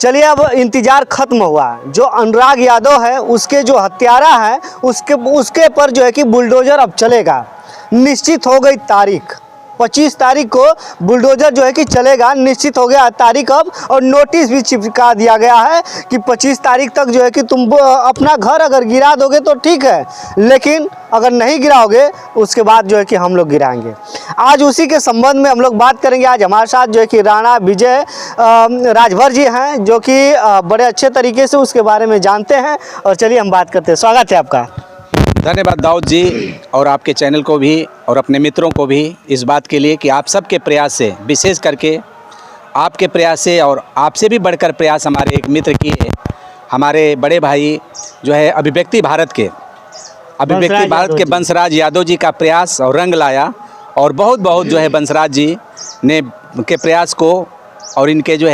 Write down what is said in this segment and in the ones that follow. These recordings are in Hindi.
चलिए अब इंतजार खत्म हुआ। जो अनुराग यादव है उसके जो हत्यारा है उसके पर जो है कि बुलडोजर अब चलेगा। निश्चित हो गई तारीख 25 तारीख को बुलडोजर जो है कि चलेगा, निश्चित हो गया तारीख अब। और नोटिस भी चिपका दिया गया है कि 25 तारीख तक जो है कि तुम अपना घर अगर गिरा दोगे तो ठीक है, लेकिन अगर नहीं गिराओगे उसके बाद जो है कि हम लोग गिराएंगे। आज उसी के संबंध में हम लोग बात करेंगे। आज हमारे साथ जो है कि राणा विजय राजभर जी हैं, जो कि बड़े अच्छे तरीके से उसके बारे में जानते हैं। और चलिए हम बात करते हैं। स्वागत है आपका। धन्यवाद दाऊद जी, और आपके चैनल को भी और अपने मित्रों को भी इस बात के लिए कि आप सबके प्रयास से, विशेष करके आपके प्रयास से और आपसे भी बढ़कर प्रयास हमारे एक मित्र किए, हमारे बड़े भाई जो है अभिव्यक्ति भारत के बंसराज यादव जी का प्रयास और रंग लाया। और बहुत बहुत जो है बंसराज जी ने के प्रयास को और इनके जो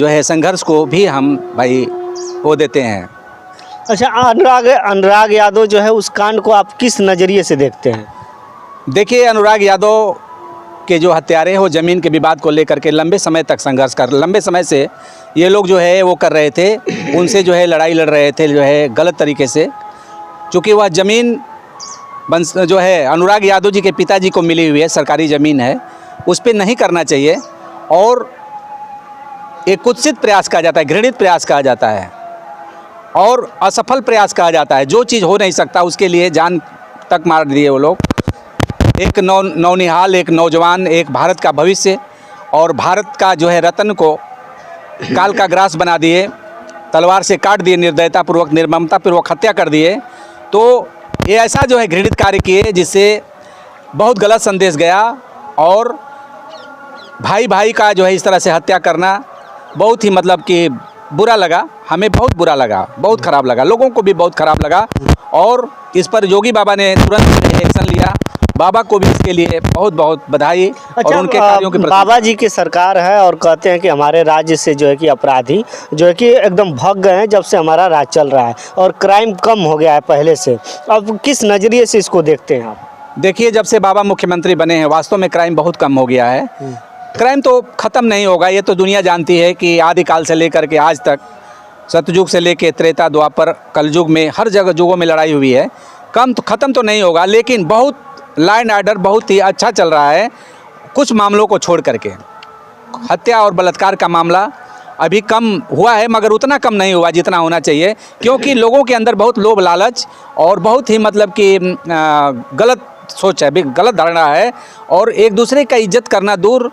है संघर्ष को भी हम भाई वो देते हैं। अच्छा, अनुराग यादव जो है उस कांड को आप किस नज़रिए से देखते हैं? देखिए, अनुराग यादव के जो हत्यारे हैं वो ज़मीन के विवाद को लेकर के लंबे समय तक लंबे समय से ये लोग जो है वो कर रहे थे, उनसे जो है लड़ाई लड़ रहे थे, जो है गलत तरीके से। चूँकि वह ज़मीन जो है अनुराग यादव जी के पिताजी को मिली हुई है, सरकारी ज़मीन है, उस पर नहीं करना चाहिए। और एक कुत्सित प्रयास कहा जाता है, घृणित प्रयास कहा जाता है और असफल प्रयास कहा जाता है। जो चीज़ हो नहीं सकता उसके लिए जान तक मार दिए वो लोग। एक नौनिहाल, एक नौजवान, एक भारत का भविष्य और भारत का जो है रत्न को काल का ग्रास बना दिए, तलवार से काट दिए, निर्दयतापूर्वक, निर्ममतापूर्वक हत्या कर दिए। तो ये ऐसा जो है घृणित कार्य किए जिससे बहुत गलत संदेश गया। और भाई भाई का जो है इस तरह से हत्या करना बहुत ही मतलब कि बुरा लगा, हमें बहुत बुरा लगा, बहुत ख़राब लगा, लोगों को भी बहुत ख़राब लगा। और इस पर योगी बाबा ने तुरंत एक्शन लिया। बाबा को भी इसके लिए बहुत बहुत बधाई। अच्छा, और उनके कार्यों के प्रति बाबा जी की सरकार है और कहते हैं कि हमारे राज्य से जो है कि अपराधी जो है कि एकदम भाग गए हैं जब से हमारा राज चल रहा है और क्राइम कम हो गया है पहले से। अब किस नज़रिए से इसको देखते हैं आप? देखिए, जब से बाबा मुख्यमंत्री बने हैं वास्तव में क्राइम बहुत कम हो गया है। क्राइम तो ख़त्म नहीं होगा, ये तो दुनिया जानती है कि आदिकाल से लेकर के आज तक, सतयुग से लेकर त्रेता, द्वापर, कलयुग में हर जगह युगों में लड़ाई हुई है। ख़त्म तो नहीं होगा, लेकिन बहुत लॉ एंड ऑर्डर बहुत ही अच्छा चल रहा है। कुछ मामलों को छोड़ करके हत्या और बलात्कार का मामला अभी कम हुआ है, मगर उतना कम नहीं हुआ जितना होना चाहिए, क्योंकि लोगों के अंदर बहुत लोभ लालच और बहुत ही मतलब कि गलत सोच है, गलत धारणा है। और एक दूसरे का इज्जत करना दूर,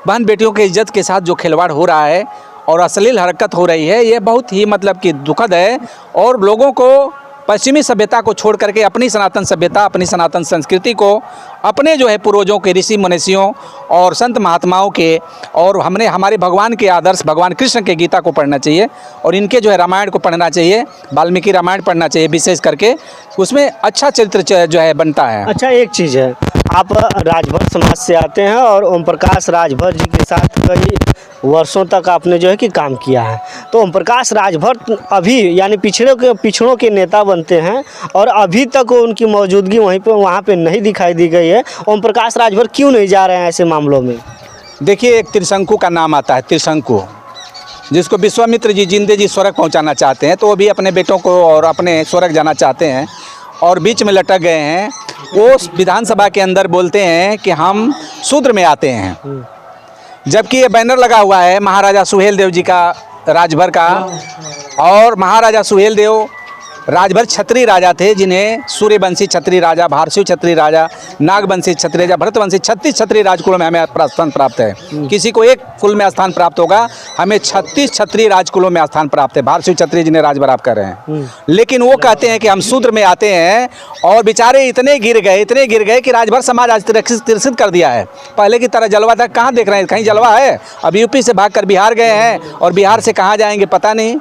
बहन बेटियों के इज्जत के साथ जो खिलवाड़ हो रहा है और अश्लील हरकत हो रही है, ये बहुत ही मतलब कि दुखद है। और लोगों को पश्चिमी सभ्यता को छोड़ करके अपनी सनातन सभ्यता, अपनी सनातन संस्कृति को, अपने जो है पूर्वजों के, ऋषि मुनीषियों और संत महात्माओं के और हमारे भगवान के आदर्श, भगवान कृष्ण के गीता को पढ़ना चाहिए और इनके जो है रामायण को पढ़ना चाहिए, वाल्मीकि रामायण पढ़ना चाहिए विशेष करके। उसमें अच्छा चरित्र जो है बनता है। अच्छा, एक चीज़ है, आप राजभर समाज से आते हैं और ओम प्रकाश राजभर जी के साथ कई वर्षों तक आपने जो है कि काम किया है। तो ओम प्रकाश राजभर अभी यानी पिछड़ों के नेता बनते हैं और अभी तक उनकी मौजूदगी वहाँ पे नहीं दिखाई दी गई है। ओम प्रकाश राजभर क्यों नहीं जा रहे हैं ऐसे मामलों में? देखिए, एक त्रिशंकु का नाम आता है, त्रिशंकु, जिसको विश्वामित्र जी जिंदे जी स्वर्ग पहुँचाना चाहते हैं। तो वो भी अपने बेटों को और अपने स्वर्ग जाना चाहते हैं और बीच में लटक गए हैं। वो विधानसभा के अंदर बोलते हैं कि हम शूद्र में आते हैं, जबकि ये बैनर लगा हुआ है महाराजा सुहेलदेव जी का, राजभर का। और महाराजा सुहेलदेव राजभर क्षत्रिय राजा थे, जिन्हें सूर्यवंशी क्षत्रिय राजा, भारतीय क्षत्रिय राजा, नागवंशी क्षत्रिय राजा, भरतवंशी 36 क्षत्रिय राजकुलों में हमें स्थान प्राप्त है। किसी को एक कुल में स्थान प्राप्त होगा, हमें 36 क्षत्रिय राजकुलों में स्थान प्राप्त है। भारतीय क्षत्रिय जिन्हें राजभर आप कर रहे हैं, लेकिन वो कहते हैं कि हम शूद्र में आते हैं। और बेचारे इतने गिर गए कि राजभर समाज आज तिरस्कृत कर दिया है। पहले की तरह जलवा था, कहाँ देख रहे हैं, कहीं जलवा है? अब यूपी से भाग कर बिहार गए हैं और बिहार से कहाँ जाएंगे पता नहीं,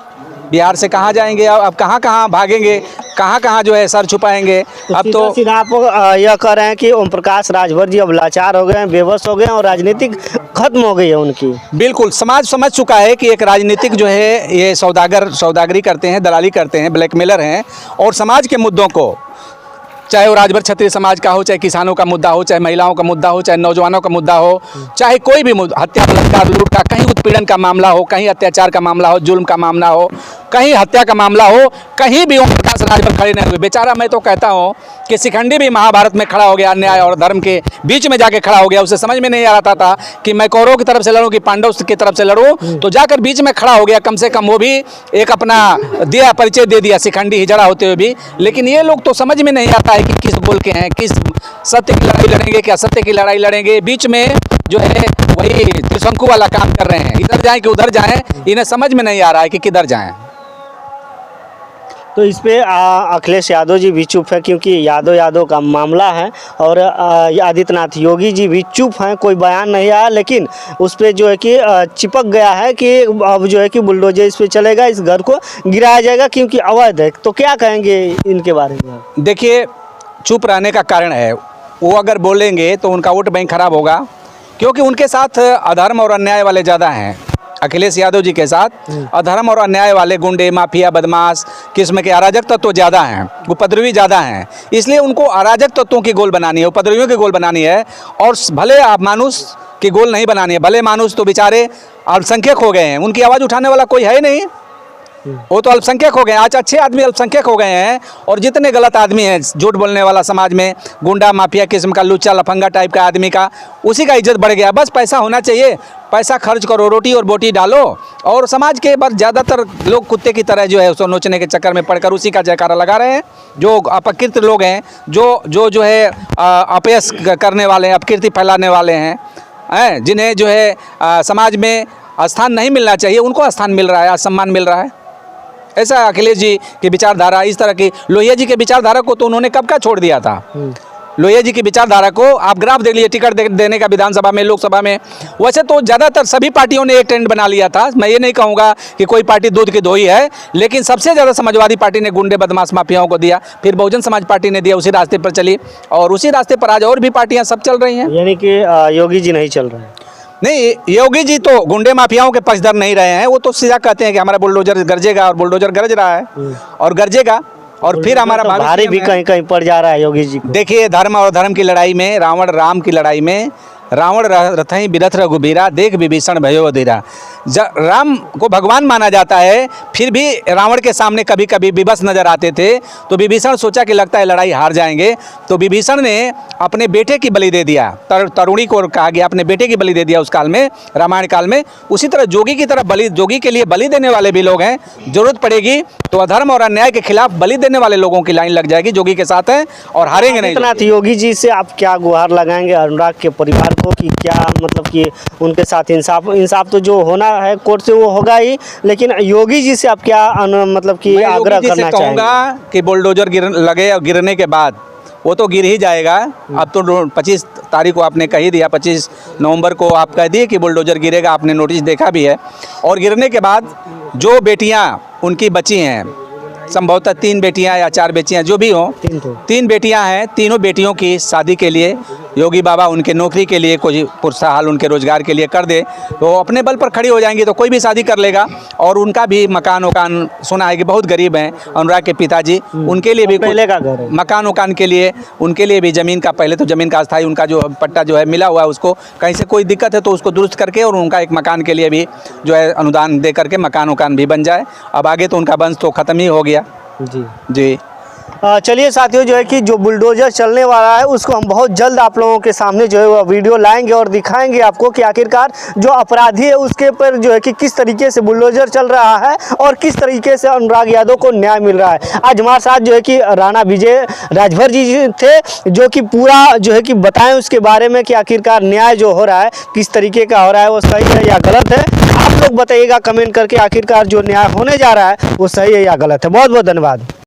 बिहार से कहाँ जाएंगे, अब कहाँ भागेंगे, कहाँ जो है सर छुपाएंगे। अब तो सीधा आप यह कह रहे हैं कि ओम प्रकाश राजभर जी अब लाचार हो गए हैं, बेबस हो गए हैं और राजनीतिक खत्म हो गई है उनकी। बिल्कुल, समाज समझ चुका है कि एक राजनीतिक जो है ये सौदागरी करते हैं, दलाली करते हैं, ब्लैकमेलर हैं और समाज के मुद्दों को चाहे वो राजभर क्षत्रिय समाज का हो, चाहे किसानों का मुद्दा हो, चाहे महिलाओं का मुद्दा हो, चाहे नौजवानों का मुद्दा हो, चाहे कोई भी मुद्दा, हत्या बलात्कार लूट का, कहीं उत्पीड़न का मामला हो, कहीं अत्याचार का मामला हो, जुल्म का मामला हो, कहीं हत्या का मामला हो, कहीं भी ओम प्रकाश राजभर खड़े नहीं हुए। बेचारा मैं तो कहता हूँ कि शिखंडी भी महाभारत में खड़ा हो गया, अन्याय और धर्म के बीच में जाके खड़ा हो गया। उसे समझ में नहीं आ रहा था कि मैं कौरवों की तरफ से लड़ूं कि पांडव की तरफ से लड़ूं, तो जाकर बीच में खड़ा हो गया। कम से कम वो भी एक अपना दिया परिचय दे दिया, शिखंडी हिजड़ा होते हुए भी। लेकिन ये लोग तो समझ में नहीं आता है कि किस बोल के हैं, किस सत्य की लड़ाई लड़ेंगे, क्या सत्य की लड़ाई लड़ेंगे। बीच में जो है वही त्रिशंकु वाला काम कर रहे हैं, इधर जाएं कि उधर जाएं, इन्हें समझ में नहीं आ रहा है कि किधर जाएं। तो इस पे अखिलेश यादव जी भी चुप है, क्योंकि यादव का मामला है, और आदित्यनाथ योगी जी भी चुप हैं, कोई बयान नहीं आया। लेकिन उस पे जो है कि चिपक गया है कि अब जो है कि बुलडोजर इस पे चलेगा, इस घर को गिराया जाएगा क्योंकि अवैध है। तो क्या कहेंगे इनके बारे में? देखिए, चुप रहने का कारण है, वो अगर बोलेंगे तो उनका वोट बैंक खराब होगा, क्योंकि उनके साथ अधर्म और अन्याय वाले ज़्यादा हैं। अखिलेश यादव जी के साथ अधर्म और अन्याय वाले गुंडे, माफिया, बदमाश किस्म के अराजक तत्व ज़्यादा हैं, उपद्रवी ज़्यादा हैं। इसलिए उनको अराजक तत्वों की गोल बनानी है, उपद्रवियों की गोल बनानी है, और भले आप मानुष की गोल नहीं बनानी है। भले मानुष तो बेचारे अल्पसंख्यक हो गए हैं, उनकी आवाज़ उठाने वाला कोई है ही नहीं, वो तो अल्पसंख्यक हो गए। आज अच्छे आदमी अल्पसंख्यक हो गए हैं, और जितने गलत आदमी हैं, झूठ बोलने वाला समाज में, गुंडा माफिया किस्म का, लुच्चा लफंगा टाइप का आदमी का, उसी का इज्जत बढ़ गया। बस पैसा होना चाहिए, पैसा खर्च करो, रोटी और बोटी डालो, और समाज के बस ज़्यादातर लोग कुत्ते की तरह जो है उसको नोचने के चक्कर में पड़कर उसी का जयकारा लगा रहे हैं। जो अपकृत लोग हैं, जो है अपयश करने वाले हैं, अपकीर्ति फैलाने वाले हैं, जिन्हें जो है समाज में स्थान नहीं मिलना चाहिए, उनको स्थान मिल रहा है, सम्मान मिल रहा है। ऐसा अखिलेश जी की विचारधारा, इस तरह की लोहिया जी के विचारधारा को तो उन्होंने कब का छोड़ दिया था। लोहिया जी की विचारधारा को आप ग्राफ देख लीजिए, टिकट देने का विधानसभा में, लोकसभा में। वैसे तो ज़्यादातर सभी पार्टियों ने एक ट्रेंड बना लिया था। मैं ये नहीं कहूँगा कि कोई पार्टी दूध की धोई है, लेकिन सबसे ज़्यादा समाजवादी पार्टी ने गुंडे बदमाश माफियाओं को दिया, फिर बहुजन समाज पार्टी ने दिया, उसी रास्ते पर चली, और उसी रास्ते पर आज और भी पार्टियाँ सब चल रही हैं। यानी कि योगी जी नहीं चल रहे हैं? नहीं, योगी जी तो गुंडे माफियाओं के पक्षधर नहीं रहे हैं। वो तो सीधा कहते हैं कि हमारा बुलडोजर गरजेगा, और बुलडोजर गरज रहा है और गरजेगा, और फिर हमारा तो भारी भी कहीं कहीं पड़ जा रहा है योगी जी को। देखिए, धर्म और धर्म की लड़ाई में, रावण राम की लड़ाई में, रावण रथई बिरथ रघुबीरा, देख विभीषण भयो अधीरा। राम को भगवान माना जाता है, फिर भी रावण के सामने कभी कभी विवश नजर आते थे, तो विभीषण सोचा कि लगता है लड़ाई हार जाएंगे, तो विभीषण ने अपने बेटे की बलि दे दिया। तरुणी को कहा गया अपने बेटे की बलि दे दिया उस काल में, रामायण काल में। उसी तरह जोगी की तरफ जोगी के लिए बलि देने वाले भी लोग हैं। जरूरत पड़ेगी तो अधर्म और अन्याय के खिलाफ बलि देने वाले लोगों की लाइन लग जाएगी, जोगी के साथ है, और हारेंगे नहीं। आदित्यनाथ योगी जी से आप क्या गुहार लगाएंगे अनुराग के परिवार को, कि क्या मतलब कि उनके साथ इंसाफ तो जो होना है कोर्ट से वो होगा ही, लेकिन योगी जी से आप क्या मतलब कि आग्रह करना चाहूँगा कि बुलडोजर लगे और गिरने के बाद वो तो गिर ही जाएगा। अब तो 25 तारीख को आपने कह ही दिया, 25 नवंबर को आप कह दिए कि बुलडोजर गिरेगा, आपने नोटिस देखा भी है। और गिरने के बाद जो बेटियां उनकी बची हैं, संभवतः 3 बेटियां या 4 बेटियां जो भी हों, 3 बेटियां हैं, तीनों बेटियों की शादी के लिए योगी बाबा उनके नौकरी के लिए कोई प्रोत्साहन उनके रोजगार के लिए कर दे, तो अपने बल पर खड़ी हो जाएंगी, तो कोई भी शादी कर लेगा। और उनका भी मकान वकान, सुना है कि बहुत गरीब हैं अनुराग के पिताजी, उनके लिए भी पहले का घर है, मकान वकान के लिए उनके लिए भी ज़मीन का, पहले तो ज़मीन का अस्थाई उनका जो पट्टा जो है मिला हुआ है, उसको कहीं से कोई दिक्कत है तो उसको दुरुस्त करके, और उनका एक मकान के लिए भी जो है अनुदान दे करके मकान वकान भी बन जाए। अब आगे तो उनका वंश तो ख़त्म ही हो गया। जी। चलिए साथियों, जो है कि जो बुलडोजर चलने वाला है उसको हम बहुत जल्द आप लोगों के सामने जो है वो वीडियो लाएंगे, और दिखाएंगे आपको कि आखिरकार जो अपराधी है उसके पर जो है कि किस तरीके से बुलडोजर चल रहा है, और किस तरीके से अनुराग यादव को न्याय मिल रहा है। आज हमारे साथ जो है कि राणा विजय राजभर जी थे, जो कि पूरा जो है कि बताएं उसके बारे में कि आखिरकार न्याय जो हो रहा है किस तरीके का हो रहा है, वो सही है या गलत है। आप लोग बताइएगा कमेंट करके, आखिरकार जो न्याय होने जा रहा है वो सही है या गलत है। बहुत बहुत धन्यवाद।